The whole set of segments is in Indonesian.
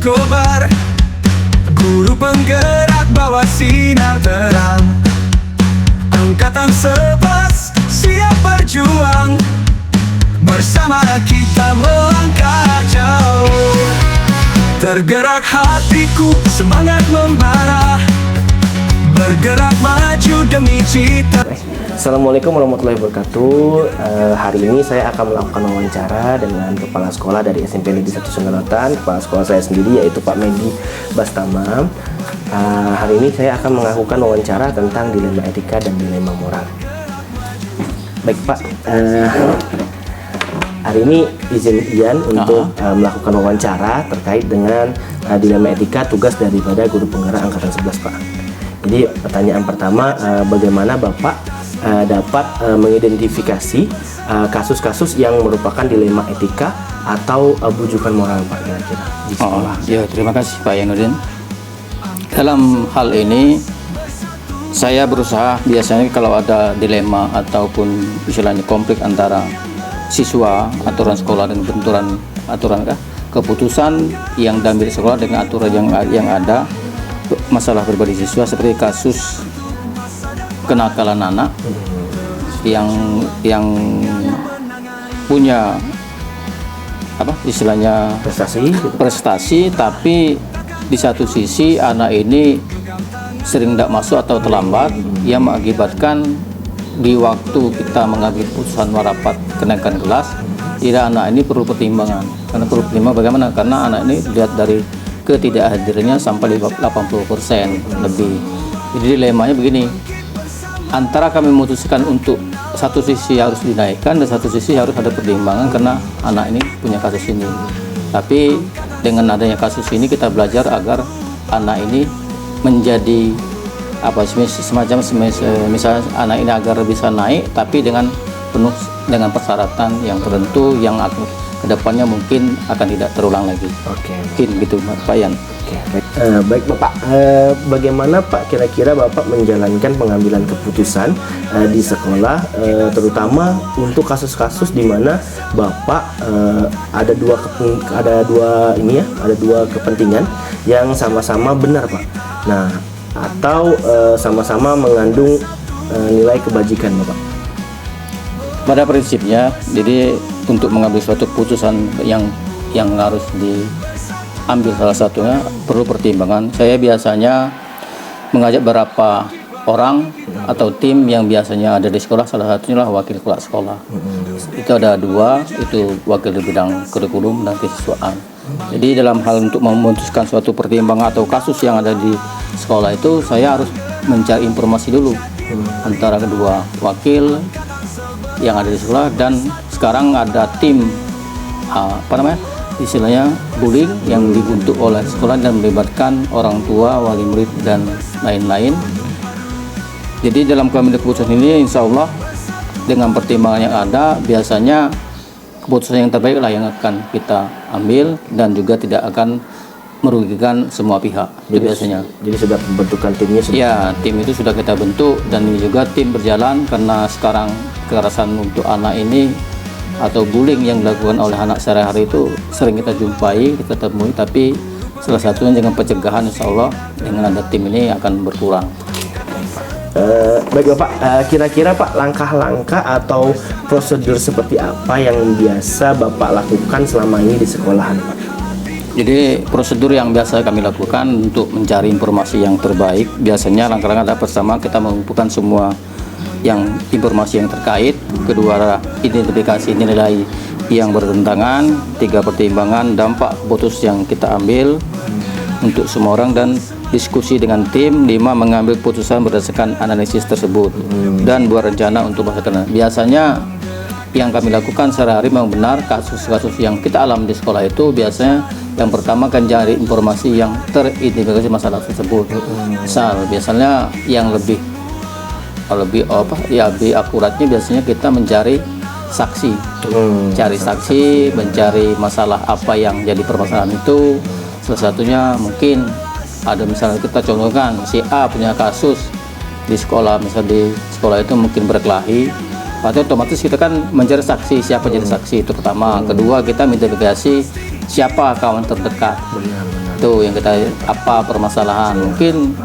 kobar, guru penggerak bawa sinar terang. Angkatan 11 siap berjuang, bersama kita melangkah jauh. Tergerak hatiku, semangat membara, bergerak maju demi cita. Assalamualaikum warahmatullahi wabarakatuh. Hari ini saya akan melakukan wawancara dengan kepala sekolah dari SMP Negeri 1 Sundarautan. Kepala sekolah saya sendiri yaitu Pak Medi Bastama. Hari ini saya akan melakukan wawancara tentang dilema etika dan dilema moral. Baik Pak, hari ini izin Ian untuk melakukan wawancara terkait dengan dilema etika tugas daripada guru penggerak angkatan 11 Pak. Jadi pertanyaan pertama, bagaimana Bapak dapat mengidentifikasi kasus-kasus yang merupakan dilema etika atau bujukan moral Pak kira-kira di sekolah? Ya, terima kasih Pak Yanudin. Dalam hal ini saya berusaha biasanya kalau ada dilema ataupun istilahnya konflik antara siswa, aturan sekolah dan benturan aturan keputusan yang diambil sekolah dengan aturan yang ada, masalah pribadi siswa seperti kasus kenakalan anak yang punya istilahnya prestasi, tapi di satu sisi anak ini sering tidak masuk atau terlambat, yang mengakibatkan di waktu kita mengambil keputusan merapat kenaikan kelas, anak ini perlu pertimbangan. Karena perlu pertimbangan bagaimana? Karena anak ini dilihat dari ketidakhadirannya sampai 80% lebih. Jadi dilemanya begini, antara kami memutuskan untuk satu sisi harus dinaikkan dan satu sisi harus ada pertimbangan karena anak ini punya kasus ini. Tapi dengan adanya kasus ini kita belajar agar anak ini menjadi semacam misalnya anak ini agar bisa naik tapi dengan penuh dengan persyaratan yang tertentu yang kedepannya mungkin akan tidak terulang lagi. Mungkin gitu Pak Yan. Baik Bapak, bagaimana Pak kira-kira Bapak menjalankan pengambilan keputusan di sekolah, terutama untuk kasus-kasus di mana Bapak ada dua kepentingan yang sama-sama benar Pak. Nah, atau sama-sama mengandung nilai kebajikan Bapak. Pada prinsipnya, jadi untuk mengambil suatu keputusan yang harus diambil salah satunya perlu pertimbangan. Saya biasanya mengajak beberapa orang atau tim yang biasanya ada di sekolah, salah satunya lah wakil kepala sekolah. Itu ada dua, itu wakil di bidang kurikulum dan kesiswaan. Jadi dalam hal untuk memutuskan suatu pertimbangan atau kasus yang ada di sekolah itu, saya harus mencari informasi dulu antara kedua wakil yang ada di sekolah, dan sekarang ada tim istilahnya bullying yang dibentuk oleh sekolah dan melibatkan orang tua, wali murid dan lain-lain. Jadi dalam pengambilan keputusan ini insya Allah dengan pertimbangan yang ada, biasanya keputusan yang terbaik lah yang akan kita ambil dan juga tidak akan merugikan semua pihak. Jadi biasanya. Jadi sudah pembentukan timnya sudah. Ya, tim itu sudah kita bentuk dan ini juga tim berjalan karena sekarang kekerasan untuk anak ini atau bullying yang dilakukan oleh anak sehari-hari itu sering kita jumpai, kita temui, tapi salah satunya dengan pencegahan insya Allah dengan ada tim ini akan berkurang. Baik Bapak, kira-kira Pak langkah-langkah atau prosedur seperti apa yang biasa Bapak lakukan selama ini di sekolahan Pak? Jadi prosedur yang biasa kami lakukan untuk mencari informasi yang terbaik, biasanya langkah-langkah pertama kita mengumpulkan semua informasi yang terkait, kedua identifikasi nilai yang bertentangan, tiga pertimbangan dampak keputusan yang kita ambil untuk semua orang, dan diskusi dengan tim, 5 mengambil keputusan berdasarkan analisis tersebut dan buat rencana untuk masa depan. Biasanya yang kami lakukan sehari-hari memang benar, kasus-kasus yang kita alami di sekolah itu biasanya yang pertama kan cari informasi yang teridentifikasi masalah tersebut. Biasanya yang lebih akuratnya biasanya kita mencari saksi, mencari masalah apa yang jadi permasalahan itu. Salah satunya mungkin ada misalnya kita contohkan si A punya kasus di sekolah, misalnya di sekolah itu mungkin berkelahi, berarti otomatis kita kan mencari saksi, siapa jadi saksi itu pertama. Kedua kita identifikasi siapa kawan terdekat. Itu yang kita apa permasalahan. Mungkin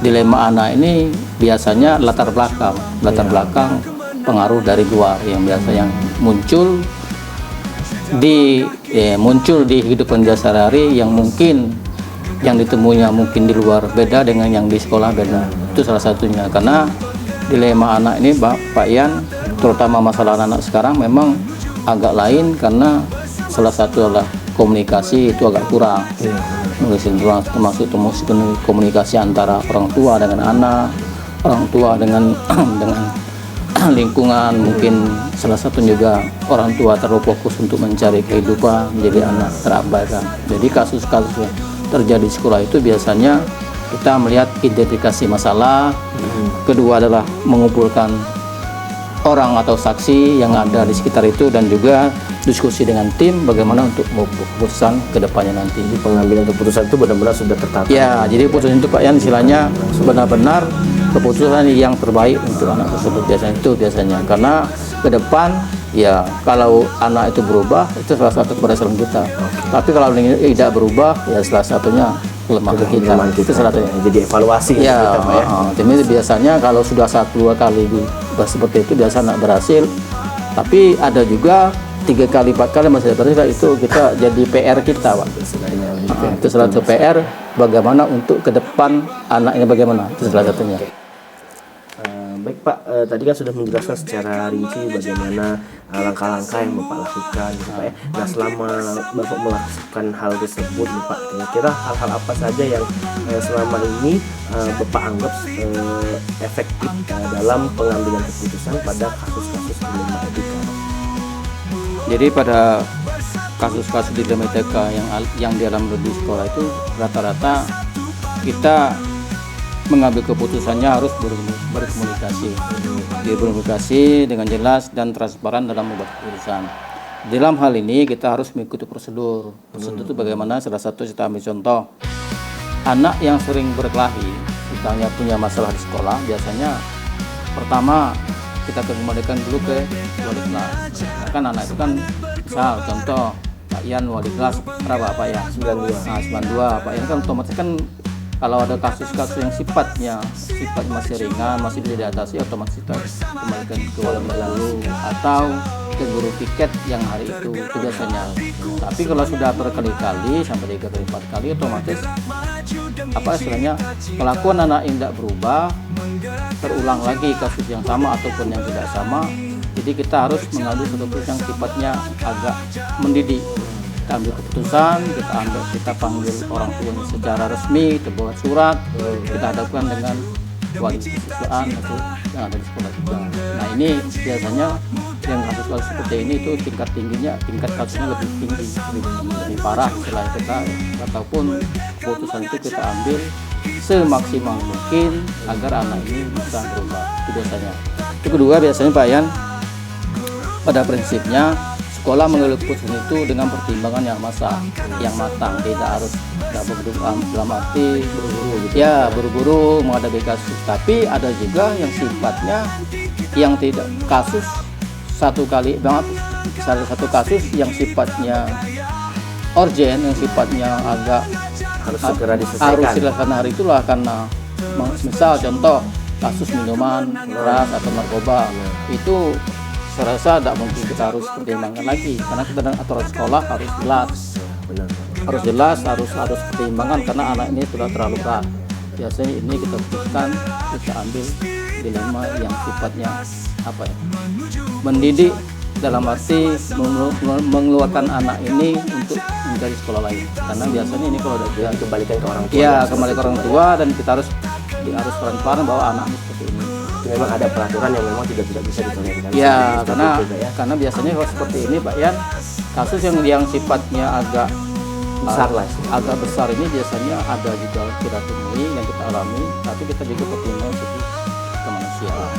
dilema anak ini biasanya latar belakang pengaruh dari luar yang biasa yang muncul di kehidupan dia sehari-hari, yang mungkin yang ditemunya mungkin di luar beda dengan yang di sekolah beda. Itu salah satunya. Karena dilema anak ini Pak Ian, terutama masalah anak sekarang memang agak lain, karena salah satu adalah komunikasi itu agak kurang. Termasuk komunikasi antara orang tua dengan anak, orang tua dengan lingkungan. Mungkin salah satu juga orang tua terlalu fokus untuk mencari kehidupan, jadi anak terabaikan. Jadi kasus-kasus yang terjadi di sekolah itu biasanya kita melihat identifikasi masalah, kedua adalah mengumpulkan orang atau saksi yang ada di sekitar itu, dan juga diskusi dengan tim bagaimana untuk keputusan ke depannya nanti. Jadi pengambilan keputusan itu benar-benar sudah tertata. Ya, jadi keputusan itu Pak Yan istilahnya benar-benar keputusan yang terbaik untuk anak tersebut biasanya. Karena ke depan ya kalau anak itu berubah itu salah satu keberhasilan kita. Tapi kalau tidak berubah ya salah satunya kelemahan kita. Itu salah satunya. Jadi evaluasi ya. Kita, Pak, ya. Jadi biasanya kalau sudah 1-2 kali seperti itu biasa anak berhasil. Tapi ada juga 3 kali 4 kali masih berhasil, itu kita jadi PR kita, Pak. Itu salah satu PR bagaimana untuk ke depan anaknya bagaimana. Itu salah satunya. Baik Pak, tadi kan sudah menjelaskan secara rinci bagaimana langkah-langkah yang Bapak lakukan gitu Pak ya. Nah selama Bapak melakukan hal tersebut nih Pak, kira-kira hal-hal apa saja yang selama ini Bapak anggap efektif dalam pengambilan keputusan pada kasus-kasus dilema etika? Jadi pada kasus-kasus dilema etika yang dialami di sekolah itu rata-rata kita mengambil keputusannya harus berkomunikasi dengan jelas dan transparan dalam membuat keputusan. Dalam hal ini kita harus mengikuti prosedur. Prosedur itu bagaimana? Salah satu kita ambil contoh, anak yang sering berkelahi, misalnya punya masalah di sekolah, biasanya pertama kita kembalikan dulu ke wali kelas. Kan anak itu kan misal contoh Pak Ian wali kelas berapa Pak Ian? 92. Pak Ian kan otomatis kan kalau ada kasus-kasus yang sifatnya masih ringan, masih bisa diatasi, otomatis kita kembalikan ke wali lalu atau ke guru piket yang hari itu biasanya. Tapi kalau sudah berkali-kali sampai 3 kali 4 kali, otomatis apa istilahnya kelakuan anak yang tidak berubah, terulang lagi kasus yang sama ataupun yang tidak sama. Jadi kita harus mengambil keputusan yang sifatnya agak mendidik. Kita ambil keputusan, kita panggil orang tua secara resmi, kita buat surat, kita hadapkan dengan wali siswaan atau yang ada di sekolah juga. Nah ini biasanya yang kasus-kasus seperti ini itu tingkat kasusnya lebih tinggi, lebih parah setelah kita, ataupun keputusan itu kita ambil semaksimal mungkin agar anak ini bisa berubah. Itu biasanya. Itu kedua biasanya Pak Yan, pada prinsipnya sekolah mengambil keputusan itu dengan pertimbangan yang matang, tidak harus dalam arti buru-buru menghadapi kasus. Tapi ada juga yang sifatnya yang tidak kasus satu kasus yang sifatnya urgent, yang sifatnya agak Harus segera diselesaikan. Harus dilakukan hari itulah, karena misal contoh kasus minuman keras atau narkoba itu saya rasa tidak mungkin kita harus pertimbangkan lagi, karena kita dengan aturan sekolah harus jelas, harus pertimbangan karena anak ini sudah terlalu berat. Biasanya ini kita putuskan, kita ambil dilema yang sifatnya mendidik, dalam arti mengeluarkan anak ini untuk mencari sekolah lain. Karena biasanya ini kalau udah kembalikan ke orang tua. Iya, kembali ke orang tua, dan kita harus pelan-pelan bahwa anak ini seperti ini. Memang ada peraturan yang memang tidak bisa ditolerir. Ya, karena biasanya kalau seperti ini Pak Yan, kasus yang sifatnya agak besar ini biasanya ada juga kita temui, yang kita alami, tapi kita juga pertimbangkan segi kemanusiaan.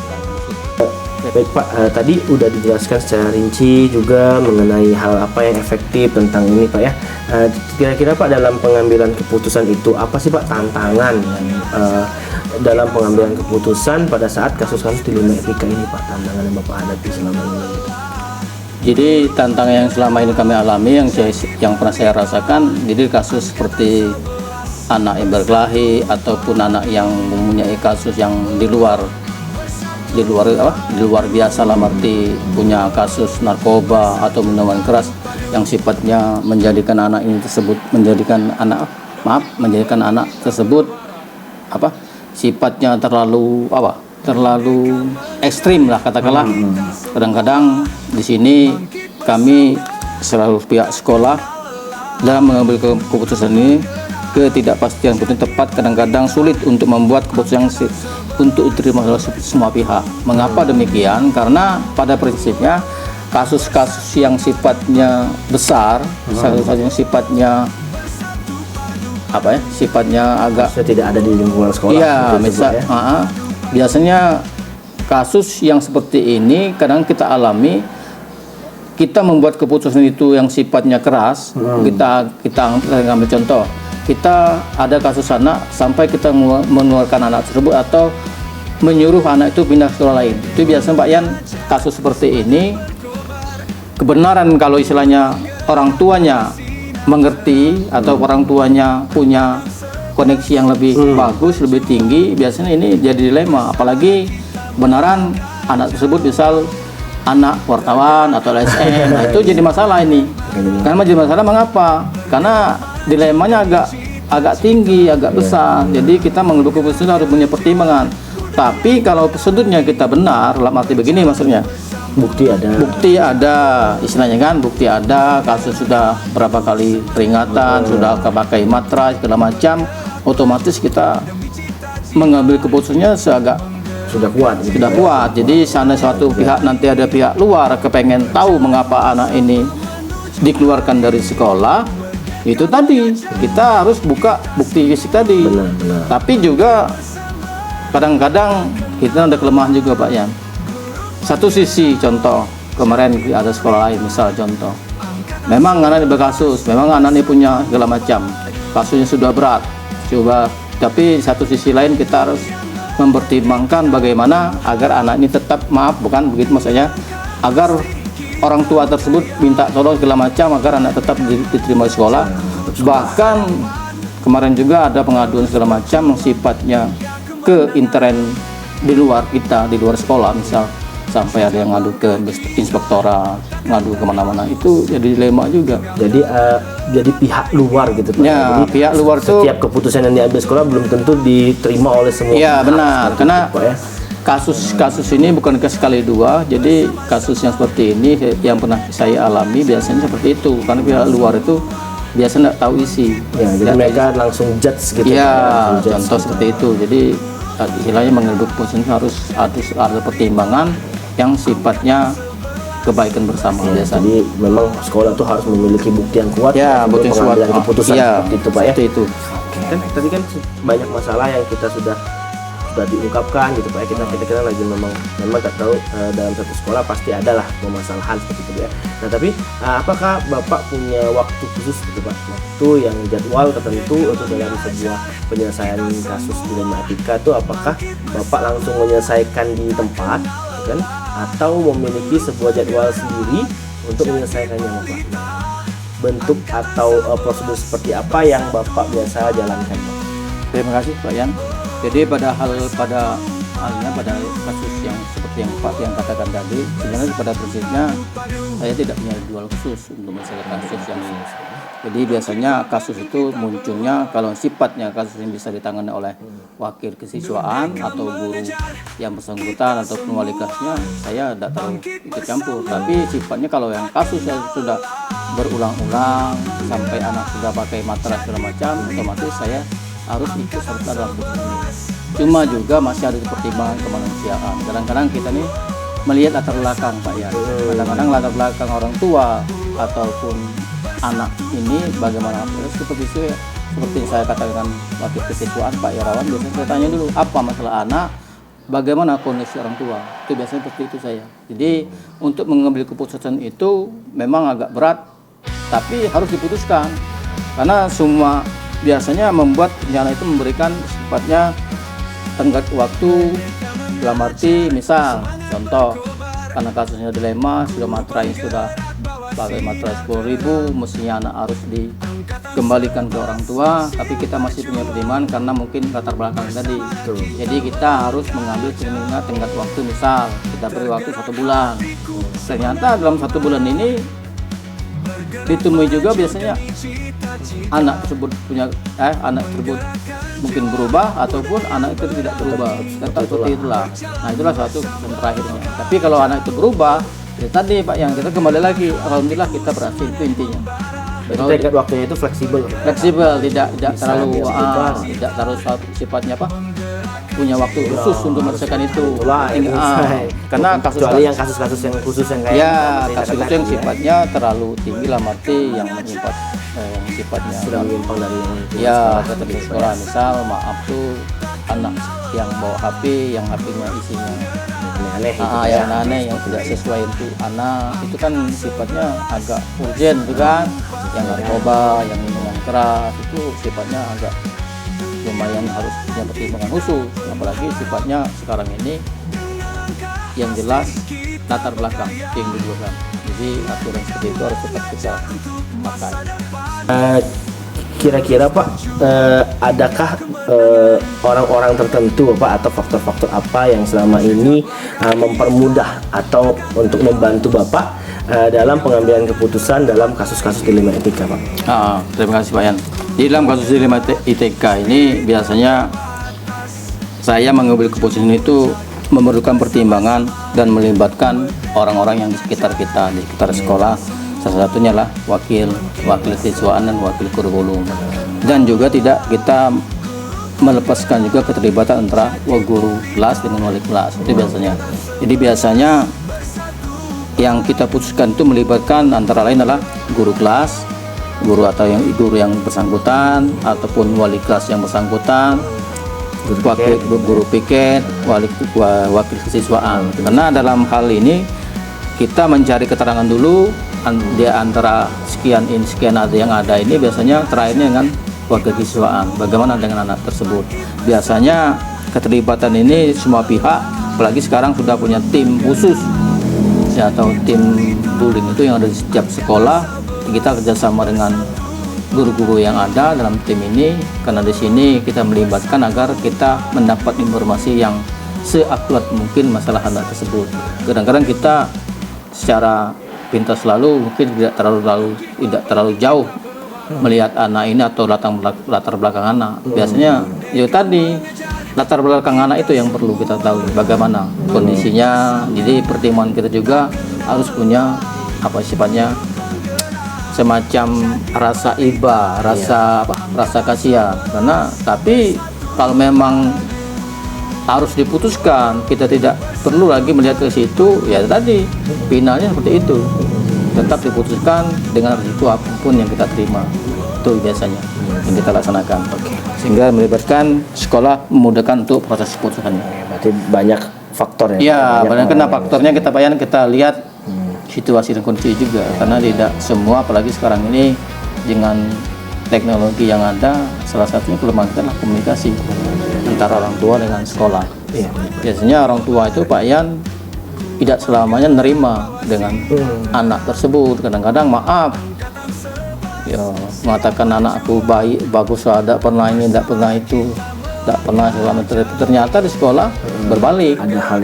Baik Pak, tadi udah dijelaskan secara rinci juga mengenai hal apa yang efektif tentang ini Pak ya. Kira-kira Pak dalam pengambilan keputusan itu apa sih Pak tantangan dalam pengambilan keputusan pada saat kasus-kasus dilema etika ini Pak, tantangan yang Bapak hadapi selama ini? Jadi tantangan yang selama ini kami alami, yang pernah saya rasakan, jadi kasus seperti anak yang berkelahi ataupun anak yang mempunyai kasus yang di luar biasa lah, arti punya kasus narkoba atau minuman keras yang sifatnya menjadikan anak tersebut sifatnya terlalu ekstrim lah katakanlah. Kadang-kadang di sini kami selalu pihak sekolah dalam mengambil keputusan ini, ketidakpastian keputusan tepat kadang-kadang sulit untuk membuat keputusan untuk diterima oleh semua pihak. Mengapa demikian? Karena pada prinsipnya kasus-kasus yang sifatnya besar, yang sifatnya agak tidak ada di lingkungan sekolah. Iya, biasanya kasus yang seperti ini kadang kita alami, kita membuat keputusan itu yang sifatnya keras. Kita ambil contoh, kita ada kasus anak sampai kita mengeluarkan anak tersebut atau menyuruh anak itu pindah ke sekolah lain. Itu biasanya Pak Yan, kasus seperti ini kebenaran kalau istilahnya orang tuanya mengerti atau orang tuanya punya koneksi yang lebih bagus, lebih tinggi, biasanya ini jadi dilema. Apalagi benaran anak tersebut misal anak wartawan atau LSM, nah itu jadi masalah ini. Karena jadi masalah mengapa? Karena dilemanya agak tinggi, agak besar. Jadi kita mengambil keputusan harus punya pertimbangan. Tapi kalau sudutnya kita benar, dalam arti begini maksudnya, bukti ada, istilahnya kan, bukti ada, kasus sudah berapa kali peringatan, sudah pakai matras segala macam, otomatis kita mengambil keputusannya sudah kuat. Jadi sana suatu pihak, nanti ada pihak luar kepengen tahu mengapa anak ini dikeluarkan dari sekolah, itu tadi kita harus buka bukti fisik tadi. Benar. Tapi juga kadang-kadang kita ada kelemahan juga Pak Yan. Satu sisi contoh, kemarin ada sekolah lain misal contoh, memang anak ini berkasus, memang anak ini punya segala macam, kasusnya sudah berat, tapi satu sisi lain kita harus mempertimbangkan bagaimana agar anak ini tetap, bukan begitu maksudnya, agar orang tua tersebut minta tolong segala macam agar anak tetap diterima di sekolah. Bahkan kemarin juga ada pengaduan segala macam yang sifatnya ke intern di luar sekolah, misal sampai ada yang ngadu ke inspektorat, ngadu kemana-mana, itu jadi dilema juga. Jadi pihak luar gitu Pak. Ya, jadi pihak luar tuh setiap keputusan yang diambil sekolah belum tentu diterima oleh semua. Iya benar, karena Pak, ya. kasus ini bukan sekali dua. Jadi kasus yang seperti ini yang pernah saya alami biasanya seperti itu, karena pihak luar itu biasa nggak tahu isi. Ya, jadi mereka langsung judge gitu. Iya, contoh seperti itu. Jadi istilahnya mengambil keputusan harus ada pertimbangan yang sifatnya kebaikan bersama biasanya. Jadi memang sekolah tuh harus memiliki bukti yang kuat bukti yang kuat, keputusan seperti itu Pak ya. Itu. Kan tadi kan banyak masalah yang kita sudah diungkapkan gitu Pak ya. Kita lagi memang tak tahu dalam satu sekolah pasti ada lah permasalahan seperti itu ya. Nah tapi apakah Bapak punya waktu khusus gitu Pak, waktu yang jadwal tertentu untuk dalam sebuah penyelesaian kasus dilema etika itu, apakah Bapak langsung menyelesaikan di tempat kan, atau memiliki sebuah jadwal sendiri untuk menyelesaikannya Bapak? Bentuk atau prosedur seperti apa yang Bapak biasa jalankan Pak? Terima kasih Pak Yan. Jadi pada kasus yang seperti yang Pak yang katakan tadi, sebenarnya pada prinsipnya saya tidak punya jadwal khusus untuk menyelesaikan kasus yang ini. Jadi biasanya kasus itu munculnya kalau sifatnya kasus yang bisa ditangani oleh wakil kesiswaan atau guru yang bersangkutan atau wali kelasnya, saya tidak terlalu ikut campur. Tapi sifatnya kalau yang kasus yang sudah berulang-ulang sampai anak sudah pakai matras segala macam, otomatis saya harus ikut serta dalam proses ini. Cuma juga masih ada pertimbangan kemanusiaan. Kadang-kadang kita nih melihat latar belakang Pak ya. Kadang-kadang latar belakang orang tua ataupun anak ini bagaimana. Seperti itu ya, seperti saya katakan waktu kesiswaan Pak Irawan, biasanya saya tanya dulu apa masalah anak, bagaimana kondisi orang tua. Itu biasanya seperti itu saya. Jadi untuk mengambil keputusan itu memang agak berat, tapi harus diputuskan. Karena semua biasanya membuat rencana itu memberikan sifatnya tenggat waktu, dalam arti misal contoh karena kasusnya dilema, sudah materai sudah pakai materai 10.000, mestinya anak harus dikembalikan ke orang tua, tapi kita masih punya pertimbangan karena mungkin latar belakang tadi. Jadi kita harus mengambil tenggat waktu, misal kita beri waktu 1 bulan. Ternyata dalam 1 bulan ini ditemui juga biasanya anak tersebut anak tersebut mungkin berubah ataupun anak itu tidak berubah. Tetap seperti itulah. Nah, itulah satu yang terakhirnya. Tapi kalau anak itu berubah, ya tadi Pak, yang kita kembali lagi, alhamdulillah kita berhasil, itu intinya. Tenggat waktunya itu fleksibel. Tidak Bisa terlalu berubah. tidak terlalu sifatnya punya waktu khusus untuk menyelesaikan itu. Karena kecuali yang kasus-kasus yang khusus yang kayak kasus itu yang sifatnya terlalu tinggi lah, arti yang menyifat yang sifatnya sudah menyimpang dari yang tetap di sekolah. Misal maaf tuh anak yang bawa HP, yang HP-nya isinya aneh-aneh yang aneh, yang tidak sesuai untuk anak, itu kan sifatnya agak urgent itu kan, yang narkoba, yang minuman keras, itu sifatnya agak lumayan harus punya pertimbangan khusus, apalagi sifatnya sekarang ini yang jelas latar belakang yang didulukan. Jadi aturan seperti itu harus tetap kita pakai. Kira-kira Pak, adakah orang-orang tertentu Pak atau faktor-faktor apa yang selama ini mempermudah atau untuk membantu Bapak dalam pengambilan keputusan dalam kasus-kasus dilema etika Pak? Terima kasih Pak Yan. Di dalam kasus dilema ITK ini biasanya saya mengambil keputusan itu memerlukan pertimbangan dan melibatkan orang-orang yang di sekitar kita, di sekitar sekolah. Salah satunya lah wakil siswaan dan wakil kurikulum. Dan juga tidak kita melepaskan juga keterlibatan antara guru kelas dengan wali kelas. Itu biasanya. Jadi biasanya yang kita putuskan itu melibatkan antara lain adalah guru kelas, guru yang bersangkutan, ataupun wali kelas yang bersangkutan, guru piket, wakil kesiswaan. Karena dalam hal ini kita mencari keterangan dulu di antara sekian ada yang ada ini, biasanya terakhirnya dengan wakil kesiswaan. Bagaimana dengan anak tersebut? Biasanya keterlibatan ini semua pihak, apalagi sekarang sudah punya tim khusus atau tim bullying itu yang ada di setiap sekolah. Kita kerjasama dengan guru-guru yang ada dalam tim ini, karena di sini kita melibatkan agar kita mendapat informasi yang seakurat mungkin masalah anak tersebut. Kadang-kadang kita secara pintas mungkin tidak terlalu jauh melihat anak ini atau latar belakang anak. Biasanya ya tadi latar belakang anak itu yang perlu kita tahu, bagaimana kondisinya. Jadi pertimbangan kita juga harus punya sifatnya semacam rasa iba, rasa kasihan. Karena tapi kalau memang harus diputuskan, kita tidak perlu lagi melihat ke situ, ya tadi finalnya seperti itu, tetap diputuskan dengan risiko apapun yang kita terima. Itu biasanya yang kita laksanakan. Sehingga melibatkan sekolah, memudahkan untuk proses keputusannya. Berarti banyak faktor ya? Iya, karena faktornya kita lihat situasi dan kondisi juga, karena tidak semua, apalagi sekarang ini dengan teknologi yang ada, salah satunya kelemahan kita adalah komunikasi antara orang tua dengan sekolah. Biasanya orang tua itu Pak Yan tidak selamanya nerima dengan anak tersebut. Kadang-kadang maaf ya, mengatakan anakku baik, bagus, tidak pernah ini, tidak pernah itu, tidak pernah selama itu. Ternyata di sekolah berbalik, ada hal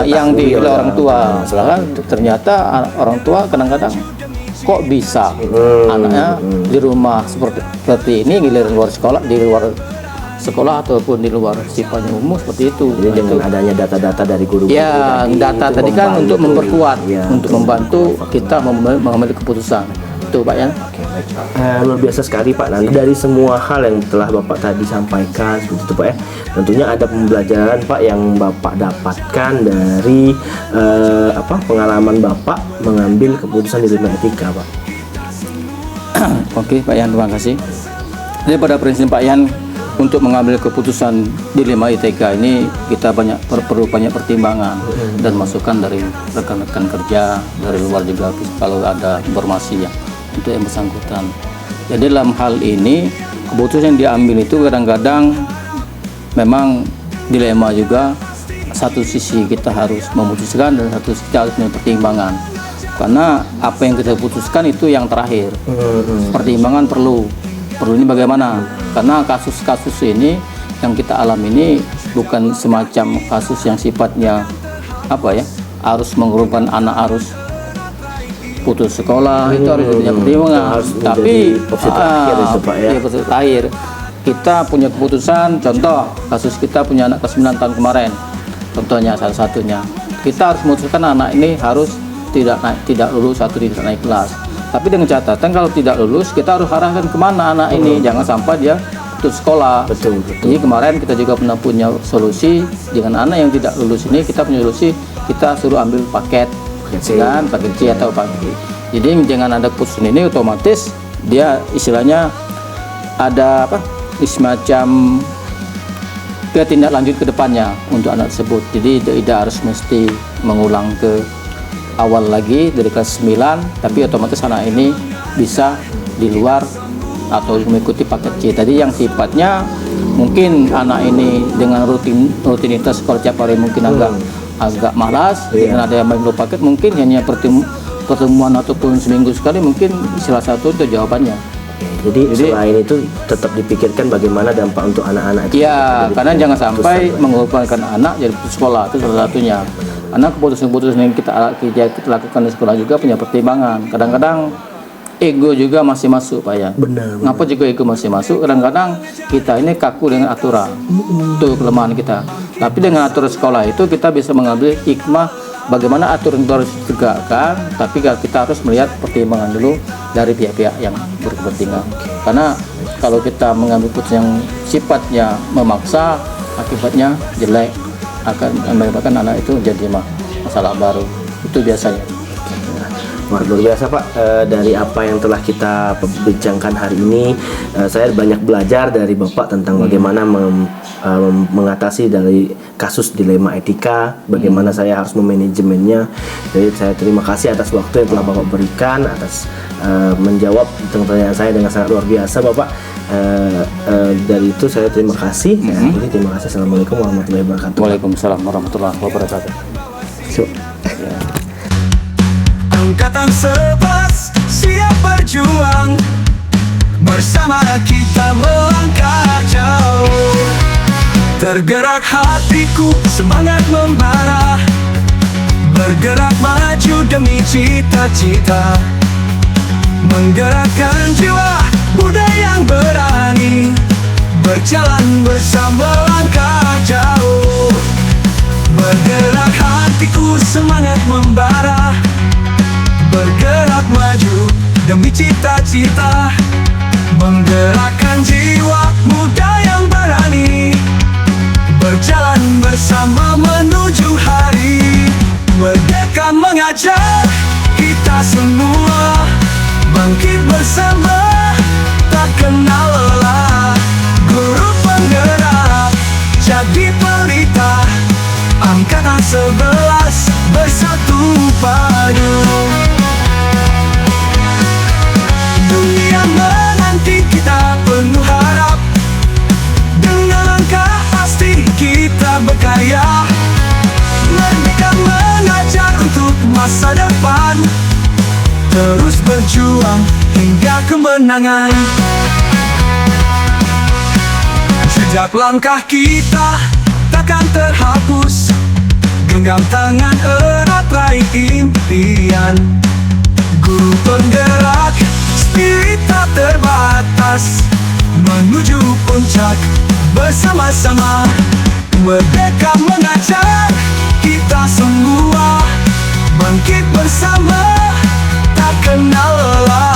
yang di orang tua. Ternyata orang tua kadang-kadang kok bisa anaknya di rumah seperti ini, giliran luar sekolah ataupun di luar sifatnya umum seperti itu. Jadi dengan adanya data-data dari guru data tadi kan untuk memperkuat, untuk membantu kita mengambil keputusan itu Pak Yan. Luar biasa sekali Pak. Nanti dari semua hal yang telah Bapak tadi sampaikan seperti itu Pak ya, tentunya ada pembelajaran Pak yang Bapak dapatkan dari pengalaman Bapak mengambil keputusan dilema etika Pak. Oke Pak Yan, terima kasih. Jadi pada prinsip Pak Yan, untuk mengambil keputusan dilema ITK ini kita perlu banyak pertimbangan dan masukan dari rekan-rekan kerja dari luar juga kalau ada informasi ya untuk yang bersangkutan. Jadi dalam hal ini keputusan yang diambil itu kadang-kadang memang dilema juga. satu sisi kita harus memutuskan dan satu sisi kita harus mempertimbangkan. Karena apa yang kita putuskan itu yang terakhir. Pertimbangan perlu ini bagaimana? Karena kasus-kasus ini yang kita alami ini bukan semacam kasus yang sifatnya apa ya, harus mengorbankan anak, harus putus sekolah, itu harus punya pertimbangan. Tapi opsi terakhir itu, Pak, ya. opsi terakhir kita punya keputusan. Contoh kasus kita punya anak kelas 9 tahun kemarin, contohnya salah satunya, kita harus memutuskan anak ini harus tidak lulus atau tidak naik kelas. Tapi dengan catatan kalau tidak lulus kita harus arahkan kemana anak ini, jangan sampai dia putus sekolah. Betul. Jadi kemarin kita juga pernah punya solusi dengan anak yang tidak lulus ini, kita punya solusi, kita suruh ambil paket C. kan, paket C atau paket B. Jadi dengan ada keputusan ini otomatis dia istilahnya ada apa, semacam ke tindak lanjut ke depannya untuk anak tersebut. Jadi tidak harus mesti mengulang ke awal lagi dari kelas 9, tapi otomatis anak ini bisa di luar atau mengikuti paket C tadi yang sifatnya mungkin anak ini dengan rutinitas sekolah tiap hari mungkin agak malas. Dengan ada yang main paket mungkin hanya pertemuan ataupun seminggu sekali, mungkin salah satu itu jawabannya. Jadi selain itu tetap dipikirkan bagaimana dampak untuk anak-anak itu. Ya, karena jangan sampai mengorbankan anak jadi putus sekolah, itu salah satunya. Karena keputusan-keputusan yang kita lakukan di sekolah juga punya pertimbangan. Kadang-kadang ego juga masih masuk, Pak ya. Benar. Ngapa juga ego masih masuk? Kadang-kadang kita ini kaku dengan aturan. Itu kelemahan kita. Tapi dengan aturan sekolah itu kita bisa mengambil hikmah bagaimana aturan itu harus ditegakkan, tapi kita harus melihat pertimbangan dulu dari pihak-pihak yang berkepentingan. Karena kalau kita mengambil keputusan yang sifatnya memaksa, akibatnya jelek, akan menyebabkan anak itu jadi masalah baru. Itu biasanya. Wah, luar biasa, Pak. Dari apa yang telah kita bincangkan hari ini, saya banyak belajar dari Bapak tentang bagaimana mengatasi dari kasus dilema etika, bagaimana saya harus memanajemennya. Jadi saya terima kasih atas waktu yang telah Bapak berikan, atas menjawab pertanyaan saya dengan sangat luar biasa, Bapak. Dari itu saya terima kasih. Jadi terima kasih. Assalamualaikum warahmatullahi wabarakatuh. Waalaikumsalam warahmatullahi wabarakatuh. Angkatan 11 siap berjuang, bersama kita melangkah jauh. Tergerak hatiku, semangat membara, bergerak maju demi cita-cita, menggerakkan jiwa muda yang berani, berjalan bersama langkah jauh. Bergerak hatiku, semangat membara, bergerak maju demi cita-cita, menggerakkan jiwa muda yang berani, berjalan bersama menuju hari merdeka, mengajak kita semua bangkit bersama, tak kenal lelah. Guru penggerak jadi pelita, angkatan 11 bersatu padu. Dunia menanti kita penuh harap, dengan langkah pasti kita berkarya. Merdeka mengajar untuk masa depan, terus berjuang hingga kemenangan. Jejak langkah kita takkan terhapus, genggam tangan erat raih impian. Guru penggerak, spirit tak terbatas, menuju puncak bersama-sama. Merdeka mengajar kita semua bangkit bersama, tak kenal lelah.